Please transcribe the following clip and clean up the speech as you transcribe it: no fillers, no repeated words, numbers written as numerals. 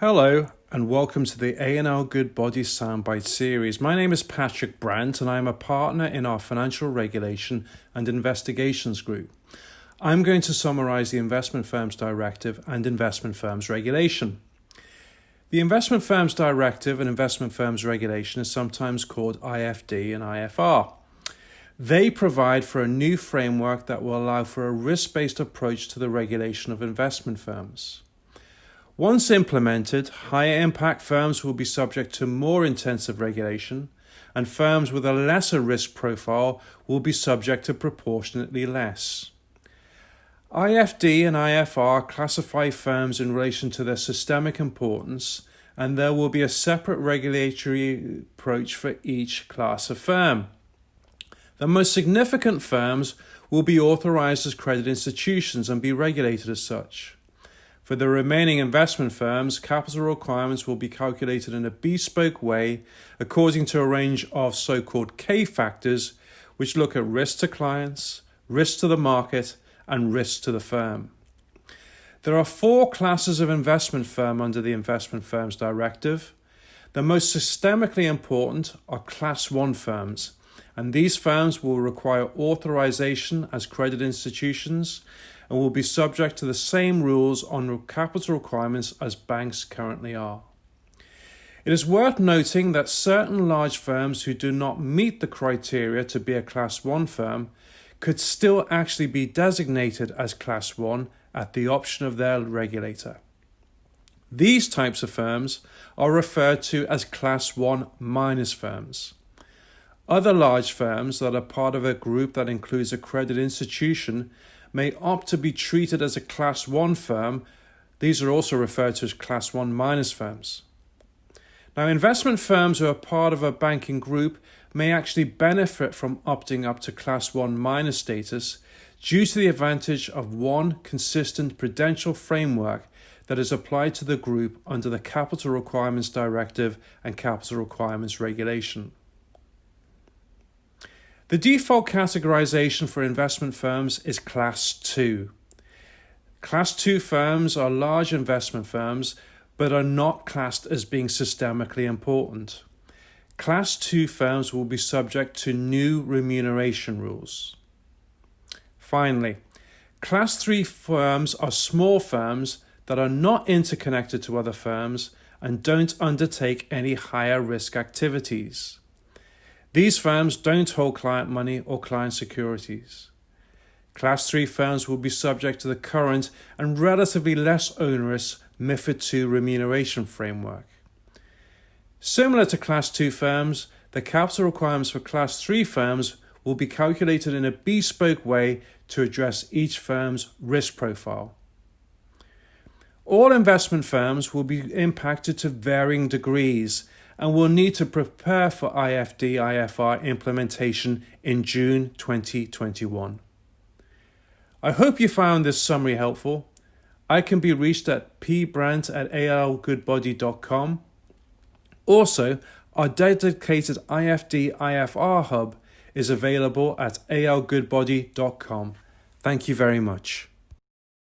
Hello and welcome to the A&L Good Body Soundbite series. My name is Patrick Brandt and I am a partner in our Financial Regulation and Investigations group. I'm going to summarize the Investment Firms Directive and Investment Firms Regulation. The Investment Firms Directive and Investment Firms Regulation is sometimes called IFD and IFR. They provide for a new framework that will allow for a risk-based approach to the regulation of investment firms. Once implemented, higher impact firms will be subject to more intensive regulation, and firms with a lesser risk profile will be subject to proportionately less. IFD and IFR classify firms in relation to their systemic importance, and there will be a separate regulatory approach for each class of firm. The most significant firms will be authorized as credit institutions and be regulated as such. For the remaining investment firms, capital requirements will be calculated in a bespoke way according to a range of so-called K factors, which look at risk to clients, risk to the market, and risk to the firm. There are 4 classes of investment firm under the Investment Firms Directive. The most systemically important are Class 1 firms, and these firms will require authorization as credit institutions and will be subject to the same rules on capital requirements as banks currently are. It is worth noting that certain large firms who do not meet the criteria to be a Class 1 firm could still actually be designated as Class 1 at the option of their regulator. These types of firms are referred to as Class 1 minus firms. Other large firms that are part of a group that includes a credit institution may opt to be treated as a Class 1 firm. These are also referred to as Class 1 minus firms. Now, investment firms who are part of a banking group may actually benefit from opting up to Class 1 minus status due to the advantage of one consistent prudential framework that is applied to the group under the Capital Requirements Directive and Capital Requirements Regulation. The default categorization for investment firms is Class 2. Class 2 firms are large investment firms but are not classed as being systemically important. Class 2 firms will be subject to new remuneration rules. Finally, Class 3 firms are small firms that are not interconnected to other firms and don't undertake any higher risk activities. These firms don't hold client money or client securities. Class 3 firms will be subject to the current and relatively less onerous MiFID II remuneration framework. Similar to Class 2 firms, the capital requirements for Class 3 firms will be calculated in a bespoke way to address each firm's risk profile. All investment firms will be impacted to varying degrees and will need to prepare for IFD-IFR implementation in June 2021. I hope you found this summary helpful. I can be reached at pbrandt@algoodbody.com. Also, our dedicated IFD-IFR hub is available at algoodbody.com. Thank you very much.